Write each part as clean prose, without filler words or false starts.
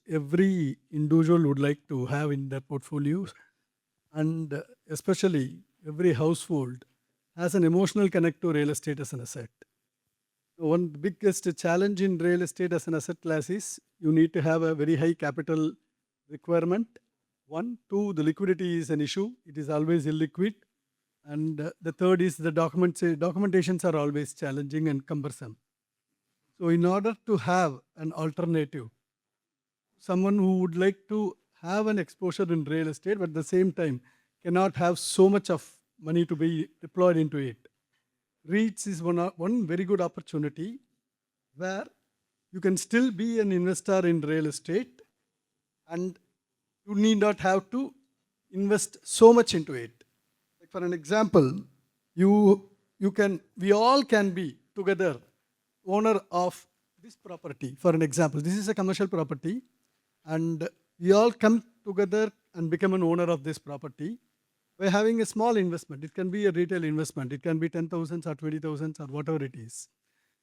every individual would like to have in their portfolios, and especially every household has an emotional connect to real estate as an asset. So one biggest challenge in real estate as an asset class is you need to have a very high capital requirement. One, two, the liquidity is an issue. It is always illiquid. And the third is the documentations are always challenging and cumbersome. So in order to have an alternative, someone who would like to have an exposure in real estate, but at the same time cannot have so much of money to be deployed into it, REITs is one very good opportunity where you can still be an investor in real estate and you need not have to invest so much into it. Like for an example, we all can be together owner of this property. For an example, this is a commercial property and we all come together and become an owner of this property by having a small investment. It can be a retail investment. It can be 10,000 or 20,000 or whatever it is.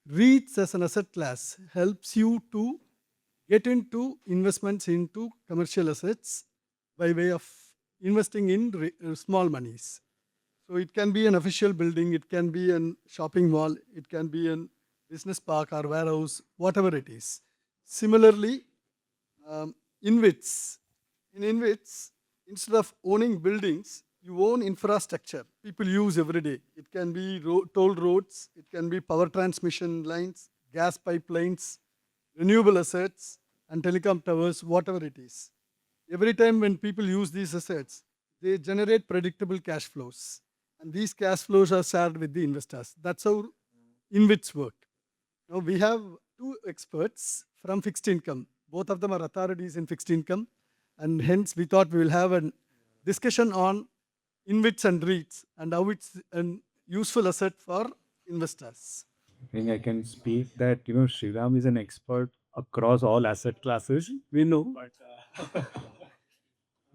REITs as an asset class helps you to get into investments into commercial assets by way of investing in small monies. So it can be an official building, it can be a shopping mall, it can be a business park or warehouse, whatever it is. Similarly, INVITs. In INVITs, instead of owning buildings, you own infrastructure people use every day. It can be toll roads, it can be power transmission lines, gas pipelines, renewable assets, and telecom towers, whatever it is. Every time when people use these assets, they generate predictable cash flows. And these cash flows are shared with the investors. That's how INVITs work. Now we have two experts from fixed income. Both of them are authorities in fixed income. And hence we thought we will have a discussion on INVITs and REITs and how it's a useful asset for investors. I think I can speak that Sriram is an expert across all asset classes. We know But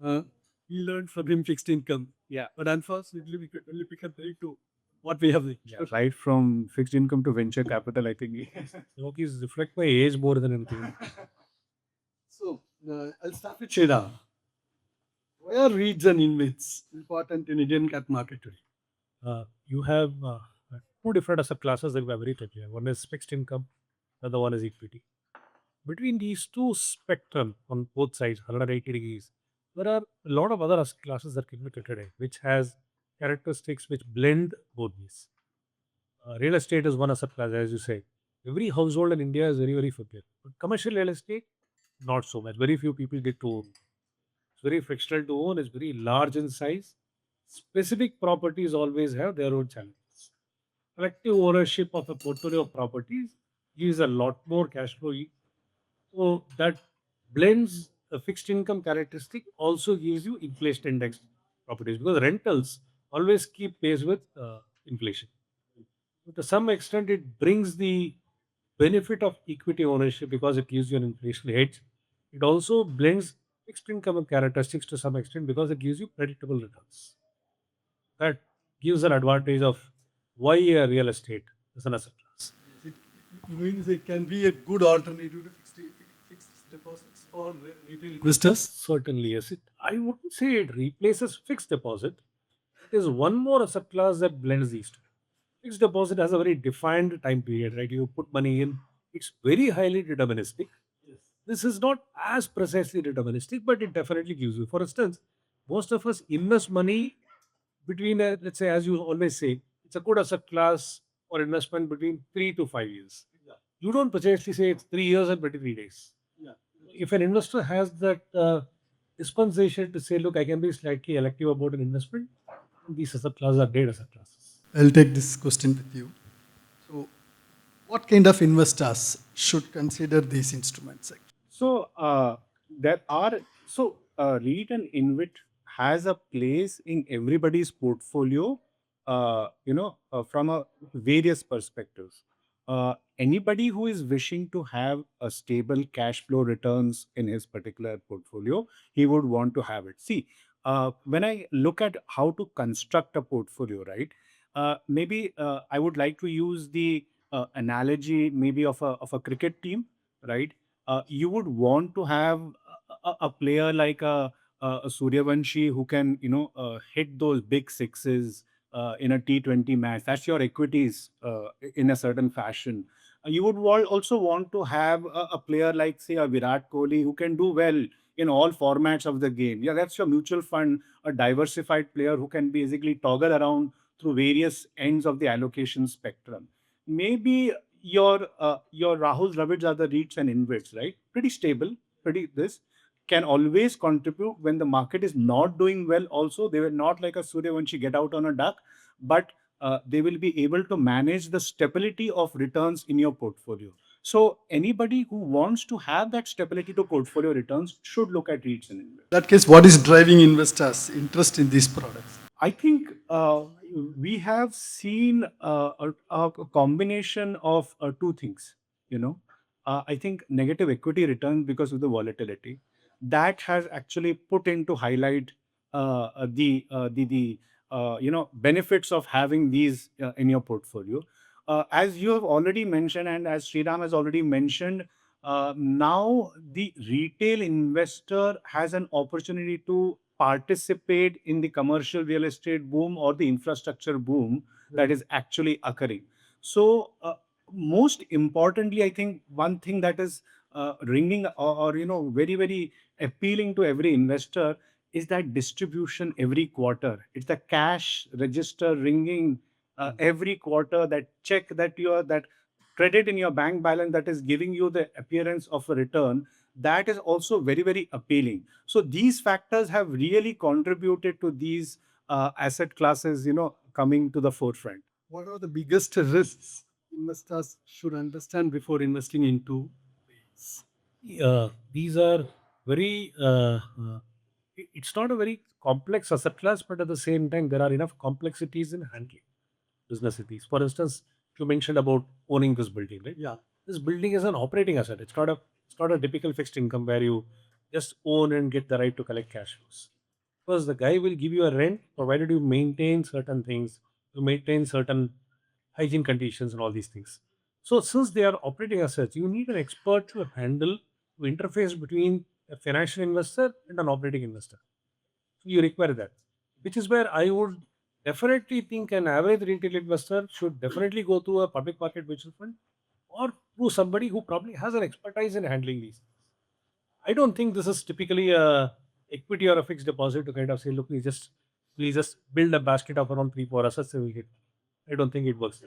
uh, we learned from him fixed income. yeah, But unfortunately, we could only pick up to what we have. yeah, right from fixed income to venture capital, I think. Lokesh reflect my age more than anything. So I'll start with Sheda. Why are REITs and INVITs important in Indian cap market today? You have two different asset classes that we are very familiar. One is fixed income, the other one is equity. Between these two spectrum on both sides, 180 degrees, there are a lot of other asset classes that can be today, which has characteristics which blend both these. Real estate is one asset class, as you say. Every household in India is very, very familiar. But commercial real estate, not so much. Very few people get to own. It's very frictional to own. It's very large in size. Specific properties always have their own challenges. Collective ownership of a portfolio of properties gives a lot more cash flow. So that blends a fixed income characteristic also gives you inflation indexed properties because rentals always keep pace with inflation. To some extent, it brings the benefit of equity ownership because it gives you an inflation hedge. It also blends fixed income characteristics to some extent because it gives you predictable returns. That gives an advantage of why a real estate is an asset class. It means it can be a good alternative to fixed deposits for retail investors. Certainly, yes. I wouldn't say it replaces fixed deposit. It is one more asset class that blends these two. Fixed deposit has a very defined time period, right? You put money in, it's very highly deterministic. Yes. This is not as precisely deterministic, but it definitely gives you. For instance, most of us invest money between, let's say, as you always say, it's a good asset class or investment between 3 to 5 years. Yeah. You don't precisely say it's 3 years and 23 days. Yeah. If an investor has that dispensation to say, look, I can be slightly elective about an investment, these asset classes are great asset classes. I'll take this question with you. So, what kind of investors should consider these instruments? So there are REIT and INVIT has a place in everybody's portfolio. From a various perspectives. Anybody who is wishing to have a stable cash flow returns in his particular portfolio, he would want to have it. See, when I look at how to construct a portfolio, right? Maybe I would like to use the analogy maybe of a cricket team, right? you would want to have a player like a Suryavanshi who can, hit those big sixes in a T20 match. That's your equities in a certain fashion. You would also want to have a player like, say, a Virat Kohli who can do well in all formats of the game. Yeah, that's your mutual fund, a diversified player who can basically toggle around through various ends of the allocation spectrum. Maybe your Rahul Dravids are the REITs and INVITs, right? Pretty stable, pretty this can always contribute when the market is not doing well. Also, they will not like a Suryavanshi get out on a duck, but they will be able to manage the stability of returns in your portfolio. So anybody who wants to have that stability to portfolio returns should look at REITs and INVITs. In that case, what is driving investors' interest in these products? I think we have seen a combination of two things. You know, I think negative equity returns because of the volatility that has actually put into highlight the benefits of having these in your portfolio. As you have already mentioned, and as Sriram has already mentioned, now the retail investor has an opportunity to participate in the commercial real estate boom or the infrastructure boom that is actually occurring. So, most importantly, I think one thing that is ringing or very very appealing to every investor is that distribution every quarter. It's the cash register ringing every quarter. That check that you are that credit in your bank balance that is giving you the appearance of a return, that is also very very appealing. So these factors have really contributed to these asset classes coming to the forefront. What are the biggest risks investors should understand before investing into REITs? These are very, it's not a very complex asset class, but at the same time, there are enough complexities in handling business with these. For instance, you mentioned about owning this building, right? Yeah. This building is an operating asset. It's not a typical fixed income where you just own and get the right to collect cash flows. Because the guy will give you a rent provided you maintain certain things, you maintain certain hygiene conditions and all these things. So since they are operating assets, you need an expert to handle to interface between a financial investor and an operating investor. So you require that, which is where I would definitely think an average retail investor should definitely go to a public market mutual fund or to somebody who probably has an expertise in handling these. I don't think this is typically a equity or a fixed deposit to kind of say, look, we just build a basket of around 3, 4 assets and we get. I don't think it works.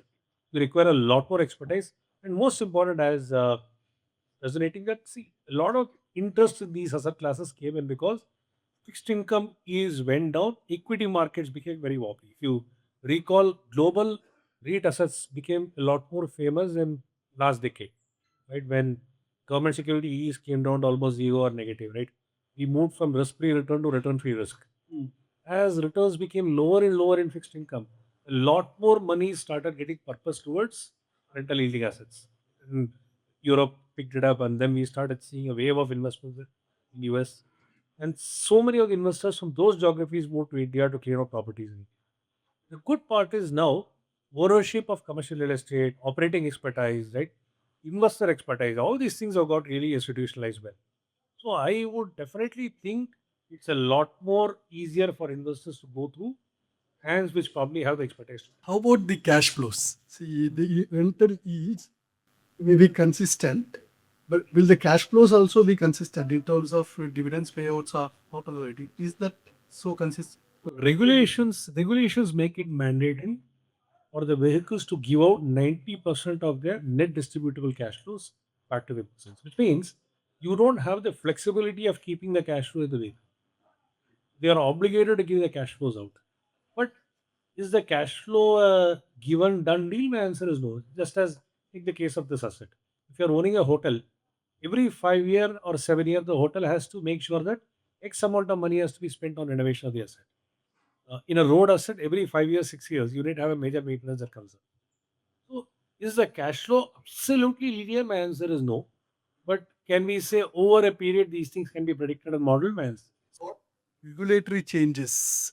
You require a lot more expertise, and most important as resonating that see a lot of interest in these asset classes came in because fixed income is went down, equity markets became very wobbly. If you recall, global REIT assets became a lot more famous in last decade, right? When government security yields came down to almost zero or negative, right? We moved from risk-free return to return-free risk. As returns became lower and lower in fixed income, a lot more money started getting purpose towards rental yielding assets. And Europe picked it up, and then we started seeing a wave of investments in US. And so many of the investors from those geographies moved to India to clear up properties. The good part is now ownership of commercial real estate, operating expertise, right? Investor expertise, all these things have got really institutionalized well. So I would definitely think it's a lot more easier for investors to go through hands which probably have the expertise. How about the cash flows? See, the rental yields may be consistent, but will the cash flows also be consistent in terms of dividends payouts or profitability? Is that so consistent? Regulations make it mandatory for the vehicles to give out 90% of their net distributable cash flows back to the persons, which means you don't have the flexibility of keeping the cash flow in the vehicle. They are obligated to give the cash flows out. But is the cash flow a given done deal? My answer is no. Just as take the case of this asset. If you're owning a hotel, every 5 year or 7 year, the hotel has to make sure that X amount of money has to be spent on renovation of the asset. In a road asset, every 5 years, 6 years, you need to have a major maintenance that comes up. So, is the cash flow absolutely linear? My answer is no. But can we say over a period these things can be predicted and modeled? My answer. What regulatory changes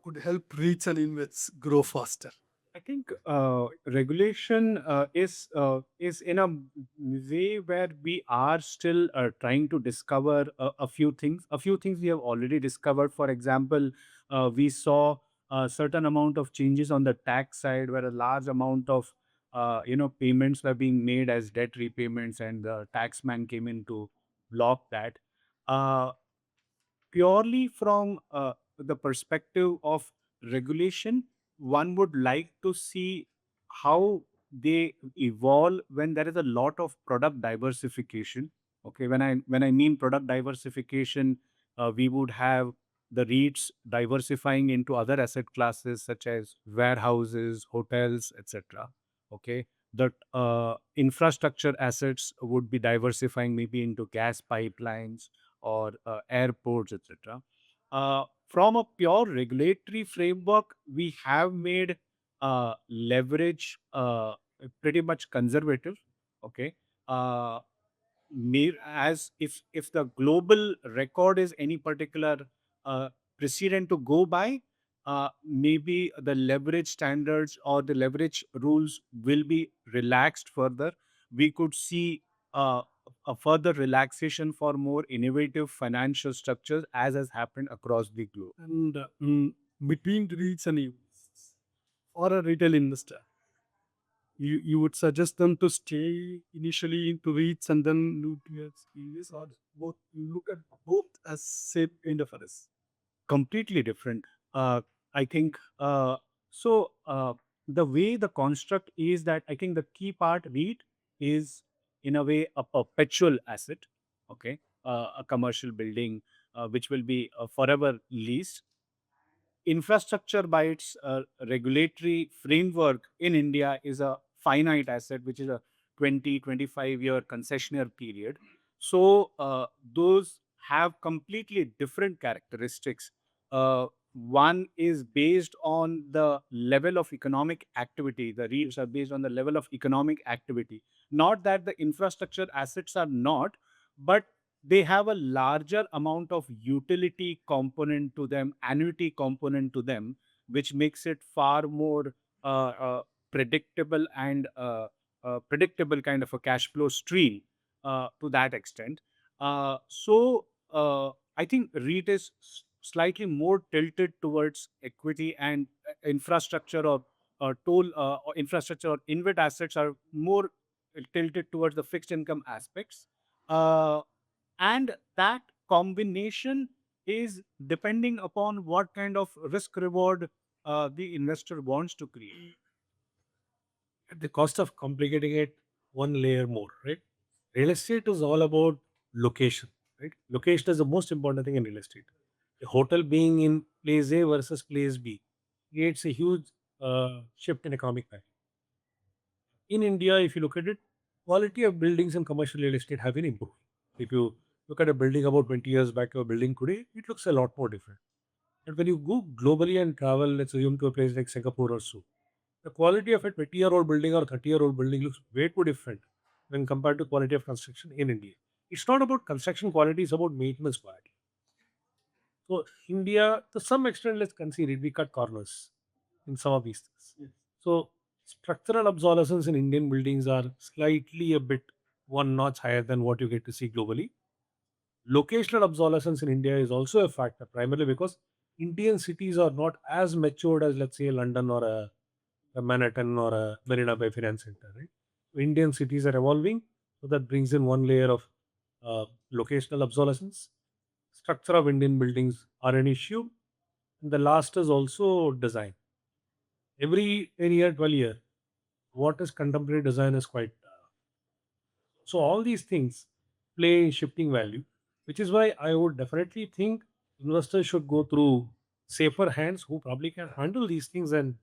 could help REITs and INVITs grow faster? I think regulation is in a way where we are still trying to discover a few things. A few things we have already discovered. For example, we saw a certain amount of changes on the tax side, where a large amount of payments were being made as debt repayments, and the taxman came in to block that. Uh, Purely from the perspective of regulation, one would like to see how they evolve when there is a lot of product diversification. Okay, when I mean product diversification, we would have the REITs diversifying into other asset classes such as warehouses, hotels, etc. Okay, the infrastructure assets would be diversifying maybe into gas pipelines or airports, etc. From a pure regulatory framework, we have made leverage pretty much conservative. Okay, uh, as if the global record is any particular uh, precedent to go by, maybe the leverage standards or the leverage rules will be relaxed further. We could see uh, a further relaxation for more innovative financial structures, as has happened across the globe. And between REITs and INVITs, for a retail investor, you would suggest them to stay initially into REITs and then move towards INVITs, or both, you look at both as same kind of a risk? Completely different. I think so. The way the construct is that I think the key part REIT is in a way a perpetual asset. Okay, a commercial building which will be forever leased. Infrastructure by its regulatory framework in India is a finite asset, which is a 20-25 year concessionaire period. So those have completely different characteristics. One is based on the level of economic activity. The REITs are based on the level of economic activity. Not that the infrastructure assets are not, but they have a larger amount of utility component to them, annuity component to them, which makes it far more predictable and predictable kind of a cash flow stream to that extent. I think REIT is slightly more tilted towards equity, and infrastructure or toll or infrastructure or INVIT assets are more tilted towards the fixed income aspects. Uh, and that combination is depending upon what kind of risk reward the investor wants to create. At the cost of complicating it one layer more, right? Real estate is all about location, right? Location is the most important thing in real estate. A hotel being in place A versus place B creates a huge shift in economic value. In India, if you look at it, quality of buildings and commercial real estate have been improved. If you look at a building about 20 years back to a building today, it looks a lot more different. And when you go globally and travel, let's assume to a place like Singapore or so, the quality of a 20-year-old building or 30-year-old building looks way too different when compared to quality of construction in India. It's not about construction quality, it's about maintenance quality. So India, to some extent, let's concede it, we cut corners in some of these things. Yes. So structural obsolescence in Indian buildings are slightly a bit one notch higher than what you get to see globally. Locational obsolescence in India is also a factor, primarily because Indian cities are not as matured as, let's say, London or a Manhattan or a Marina Bay Finance Center. Right? So Indian cities are evolving, so that brings in one layer of uh, locational obsolescence. Structure of Indian buildings are an issue, and the last is also design. Every 10 year, 12 year, what is contemporary design is quite so all these things play in shifting value, which is why I would definitely think investors should go through safer hands who probably can handle these things and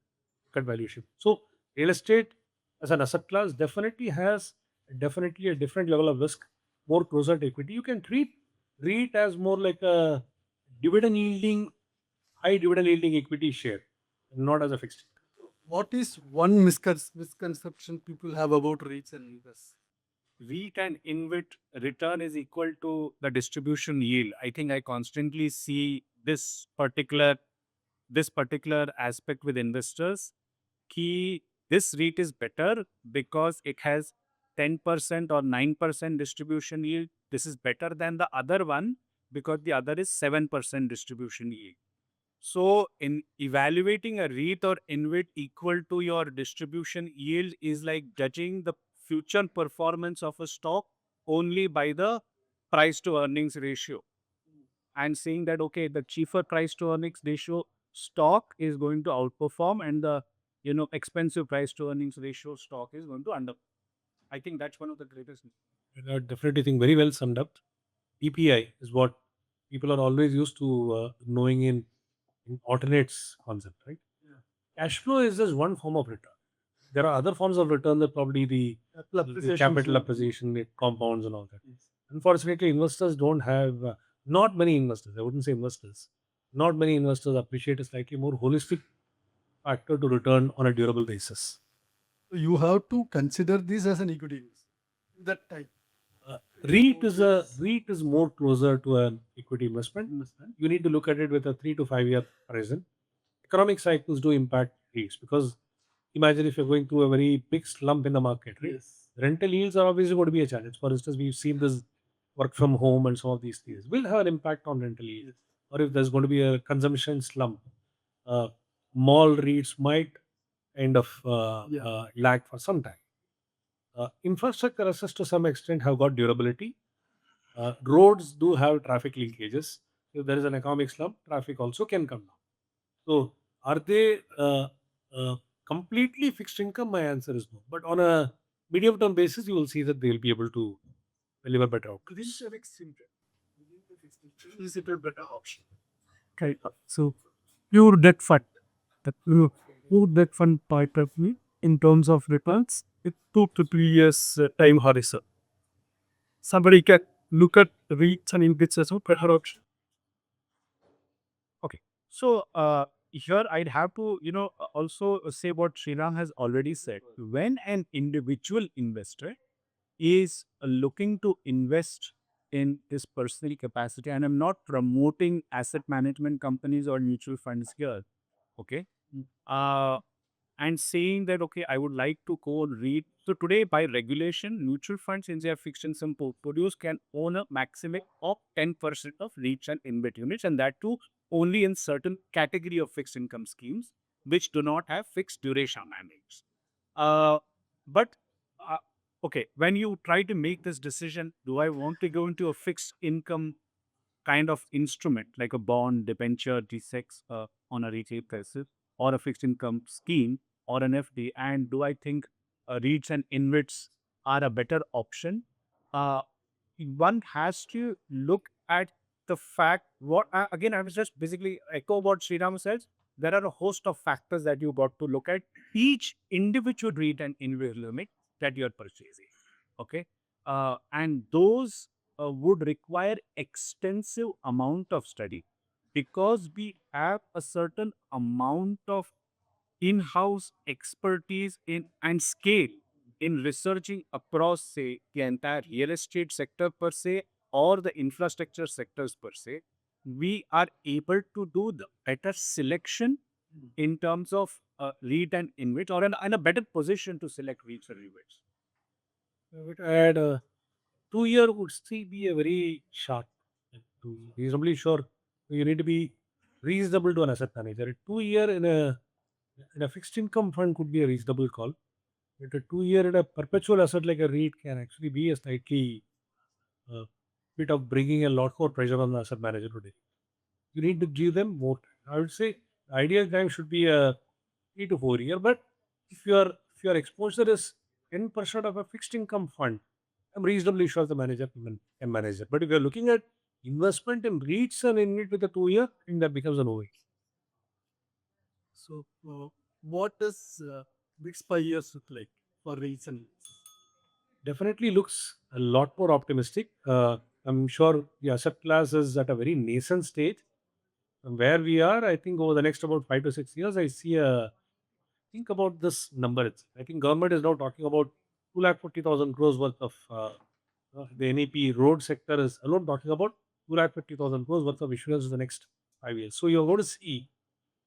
cut value shift. So real estate as an asset class definitely has definitely a different level of risk, more closer to equity. You can treat REIT as more like a dividend yielding, high dividend yielding equity share, not as a fixed income. What is one misconception people have about REITs and INVITs? REIT and INVIT return is equal to the distribution yield. I think I constantly see this particular aspect with investors. कि this REIT is better because it has 10% or 9% distribution yield. This is better than the other one because the other is 7% distribution yield. So, in evaluating a REIT or INVIT equal to your distribution yield is like judging the future performance of a stock only by the price to earnings ratio and saying that, okay, the cheaper price to earnings ratio stock is going to outperform and the expensive price to earnings ratio stock is going to under. I think that's one of the greatest. I definitely think very well summed up. PPI is what people are always used to knowing in alternates concept, right? Cash flow is just one form of return. There are other forms of return that probably the capital appreciation, the compounds and all that. Unfortunately, investors don't have, not many investors, I wouldn't say investors, not many investors appreciate a slightly more holistic factor to return on a durable basis. So you have to consider this as an equity investment. That time. REIT is more closer to an equity investment. You need to look at it with a 3 to 5 year horizon. Economic cycles do impact REITs because imagine if you're going through a very big slump in the market, right? Yes. Rental yields are obviously going to be a challenge. For instance, we've seen this work from home and some of these things will have an impact on rental yield. Yes. Or if there's going to be a consumption slump, uh, mall REITs might end of lag for some time. Infrastructure assets to some extent have got durability. Roads do have traffic leakages. If there is an economic slump, traffic also can come down. So, are they completely fixed income? My answer is no. But on a medium term basis, you will see that they will be able to deliver better outcomes. Is it a better option? Okay, so pure debt fund, the pure debt fund point of view in terms of returns, it 2 to 3 years time horizon. Somebody can look at REITs and INVITs as a better option. Okay. So here I'd have to, also say what Sriram has already said. When an individual investor is looking to invest in his personal capacity, and I'm not promoting asset management companies or mutual funds here, okay? Uh, and saying that, okay, I would like to go read. So today, by regulation, mutual funds in their fixed income portfolios can own a maximum of 10% of REITs and INVIT units, and that too only in certain category of fixed income schemes which do not have fixed duration mandates. But okay, when you try to make this decision, do I want to go into a fixed income kind of instrument like a bond, debenture, D6 on a retail basis, or a fixed income scheme or an FD? And do I think REITs and INVITs are a better option? Uh, One has to look at the fact what again I was just basically echo what Sriram says. There are a host of factors that you got to look at each individual REIT and INVIT limit that you're purchasing. Okay, and those would require extensive amount of study because we have a certain amount of in-house expertise in and scale in researching across, say, the entire real estate sector per se or the infrastructure sectors per se. We are able to do the better selection in terms of REIT and INVIT, or in a better position to select REITs or INVITs. I would add 2 year would still be a very short. To reasonably sure, you need to be reasonable to an asset manager. A 2 year in a fixed income fund could be a reasonable call. But a 2 year in a perpetual asset like a REIT can actually be a slightly uh, bit of bringing a lot more pressure on the asset manager today. You need to give them more time. I would say the ideal time should be a 3 to 4 year. But if your exposure is 10% of a fixed income fund, I'm reasonably sure the manager can manage it. But if you're looking at investment in REITs and in it with a 2 year, I think that becomes a no way. So what does next 5 years look like for REITs and INVITs? Definitely looks a lot more optimistic. I'm sure the asset class is at a very nascent stage. From where we are, I think over the next about 5 to 6 years, I see a think about this number. I think government is now talking about 2,40,000 crores worth of the NEP road sector is alone talking about 2,50,000 crores worth of issuance in the next 5 years. So you're going to see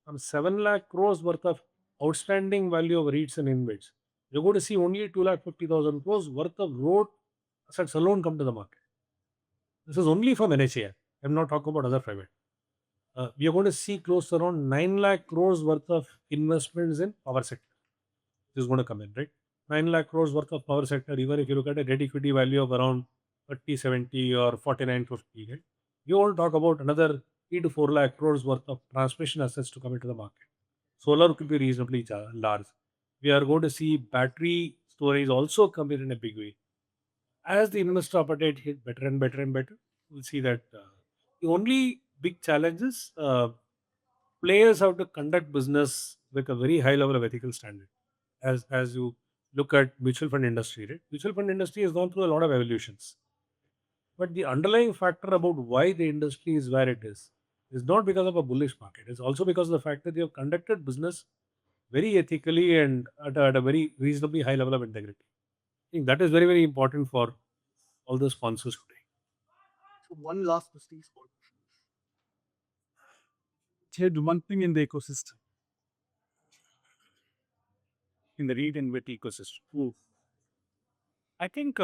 from 7 lakh crores worth of outstanding value of REITs and INVITs, you're going to see only 250,000 crores worth of road assets alone come to the market. This is only from NHAI. I'm not talking about other private. We are going to see close to around 9 lakh crores worth of investments in power sector. This is going to come in, right? 9 lakh crores worth of power sector, even if you look at a debt equity value of around 3070 or 4950, right? You want to talk about another 3 to 4 lakh crores worth of transmission assets to come into the market. Solar could be reasonably large. We are going to see battery storage also come in a big way. As the investor appetite hit better and better and better, we'll see that the only big challenge is players have to conduct business with a very high level of ethical standard. As you look at mutual fund industry, right? Mutual fund industry has gone through a lot of evolutions. But the underlying factor about why the industry is where it is not because of a bullish market. It's also because of the fact that they have conducted business very ethically and at a very reasonably high level of integrity. I think that is very, very important for all the sponsors today. So one last question. Change one thing in the ecosystem, in the REIT and INVIT ecosystem. I think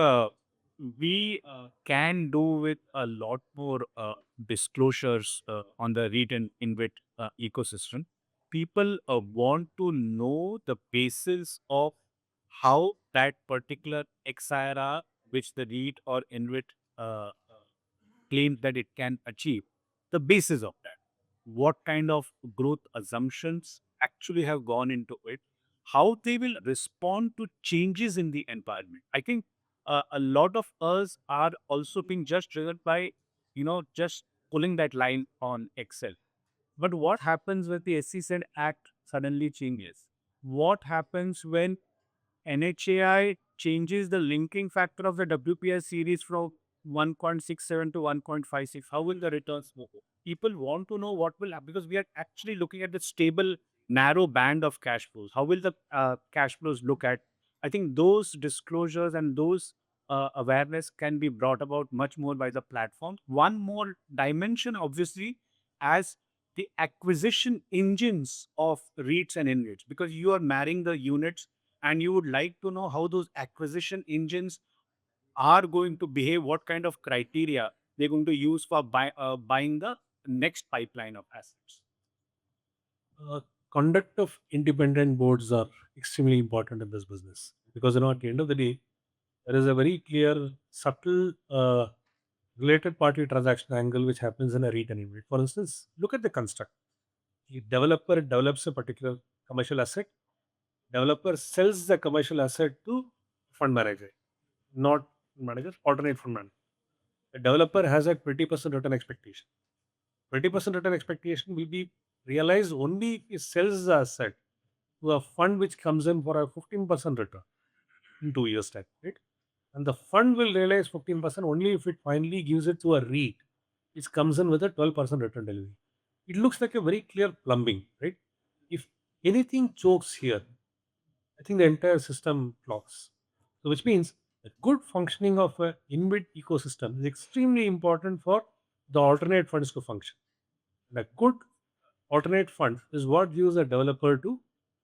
we can do with a lot more disclosures on the REIT and INVIT ecosystem. People want to know the basis of how that particular XIRR, which the REIT or INVIT claims that it can achieve, the basis of that. What kind of growth assumptions actually have gone into it, how they will respond to changes in the environment. I think a lot of us are also being just driven by, just pulling that line on Excel. But what happens when the SEZ Act suddenly changes? What happens when NHAI changes the linking factor of the WPI series from 1.67 to 1.56? How will the returns move? People want to know what will happen because we are actually looking at the stable, narrow band of cash flows. How will the cash flows look at? I think those disclosures and those awareness can be brought about much more by the platform. One more dimension, obviously, as the acquisition engines of REITs and INVITs, because you are marrying the units and you would like to know how those acquisition engines are going to behave, what kind of criteria they're going to use for buying the next pipeline of assets. Conduct of independent boards are extremely important in this business because at the end of the day, there is a very clear, subtle related party transaction angle which happens in a REIT and INVIT. For instance, look at the construct. The developer develops a particular commercial asset. Developer sells the commercial asset to fund manager, not manager, alternate fund manager. The developer has a 20% return expectation. 20% return expectation will be realized only if he sells the asset to a fund which comes in for a 15% return in 2 years' time, right? And the fund will realize 15% only if it finally gives it to a REIT, which comes in with a 12% return delivery. It looks like a very clear plumbing, right? If anything chokes here, I think the entire system flops. So, which means the good functioning of a INVIT ecosystem is extremely important for the alternate funds to function. And a good alternate fund is what gives a developer to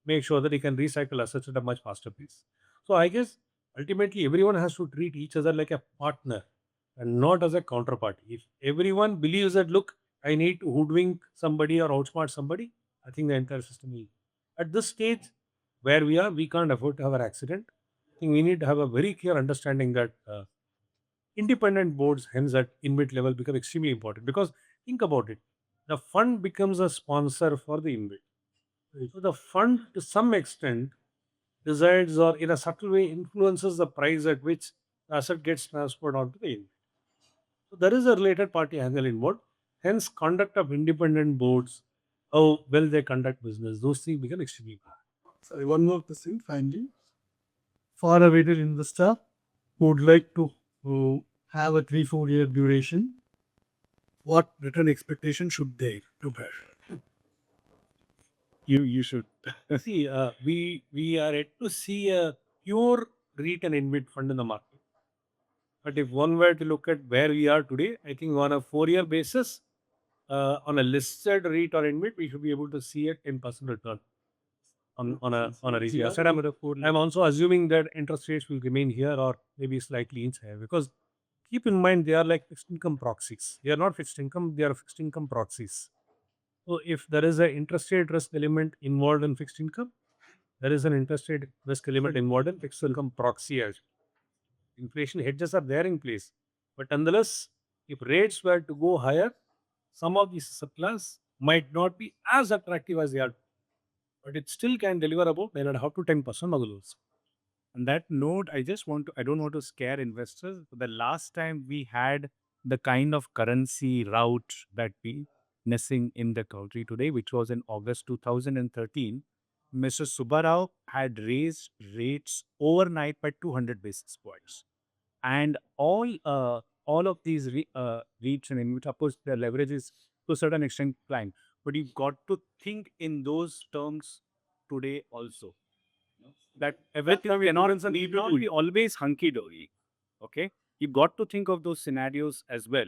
make sure that he can recycle assets at a much faster pace. So, I guess ultimately everyone has to treat each other like a partner and not as a counterparty. If everyone believes that, look, I need to hoodwink somebody or outsmart somebody, I think the entire system will. At this stage where we are, we can't afford to have an accident. I think we need to have a very clear understanding that independent boards, hence at INVIT level, become extremely important because think about it. The fund becomes a sponsor for the INVIT. So the fund, to some extent, decides or in a subtle way influences the price at which the asset gets transferred onto the INVIT. So there is a related party angle involved. Hence, conduct of independent boards, how well they conduct business, those things become extremely important. Sorry, one more question finally. For a weighted investor who would like to have a 3-4 year duration, what return expectation should they to bear? You should see. We are yet to see a pure REIT and INVIT fund in the market. But if one were to look at where we are today, I think on a 4-year basis, on a listed REIT or INVIT, we should be able to see a 10% return. on a REIT asset. I'm also assuming that interest rates will remain here or maybe slightly inch higher, because keep in mind they are like fixed income proxies. They are not fixed income; they are fixed income proxies. So if there is an interest rate risk element involved in fixed income, there is an interest rate risk element involved in fixed income proxy as well. Inflation hedges are there in place, but nonetheless, if rates were to go higher, some of these subclass might not be as attractive as they are, but it still can deliver about 9.5 to 10% modulus. On that note, I don't want to scare investors. But the last time we had the kind of currency route that we witnessing in the country today, which was in August 2013, Mr. Subbarao had raised rates overnight by 200 basis points. And all of these REITs and INVIT, of course, their leverage is to a certain extent climbed. But you've got to think in those terms today also, that everything cannot be always hunky dory. Okay, you've got to think of those scenarios as well.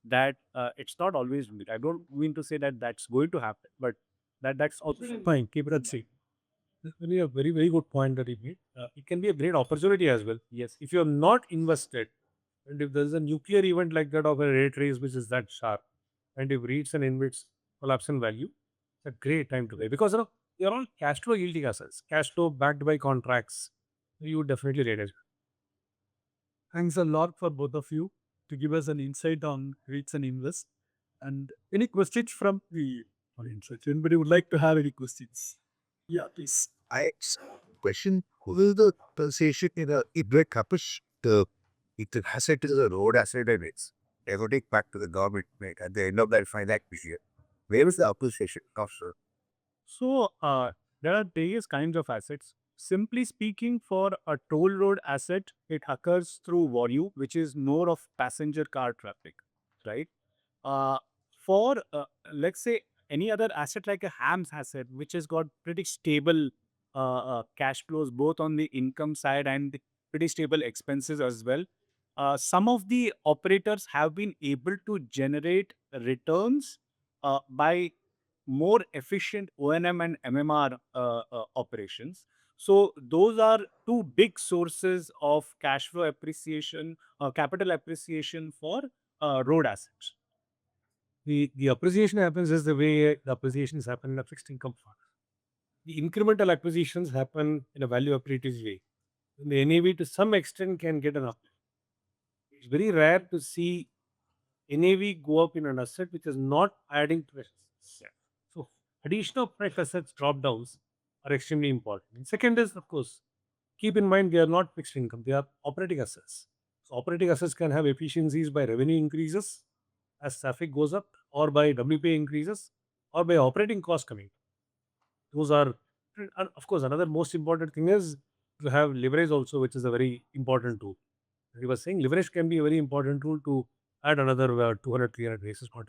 That it's not always. I don't mean to say that that's going to happen, but that's also Fine, keep it at sea. That's really a very, very good point that he made. It can be a great opportunity as well. yes. If you have not invested, and if there's a nuclear event like that of a rate raise which is that sharp, and if REITs and INVITs collapse in value, it's a great time to buy, because they're all cash flow yielding assets, cash flow backed by contracts. You would definitely rate it. Thanks a lot for both of you to give us an insight on REITs and INVITs. And any questions from the audience? If anybody would like to have any questions? Yeah, please. I question, will the taxation in a INVIT happens the asset is a road asset and it's eroding back to the government, right, at the end of that finite period. Where is the appreciation cost, sir? So there are various kinds of assets. Simply speaking, for a toll road asset, it occurs through volume, which is more of passenger car traffic, right? For let's say any other asset like a HAMS asset, which has got pretty stable cash flows both on the income side and the pretty stable expenses as well. Some of the operators have been able to generate returns by more efficient O&M and MMR operations. So those are two big sources of cash flow appreciation, capital appreciation for road assets. The appreciation happens is the way the appreciations happen in a fixed income fund. The incremental acquisitions happen in a value accretive way. The NAV to some extent can get an uplift. It's very rare to see NAV go up in an asset which is not adding to asset. So additional fresh assets drop downs are extremely important. And second is, of course, keep in mind they are not fixed income, they are operating assets. So operating assets can have efficiencies by revenue increases as traffic goes up, or by WPA increases, or by operating costs coming. Those are, and of course, another most important thing is to have leverage also, which is a very important tool. He was saying leverage can be a very important tool to add another 200, 300 basis point.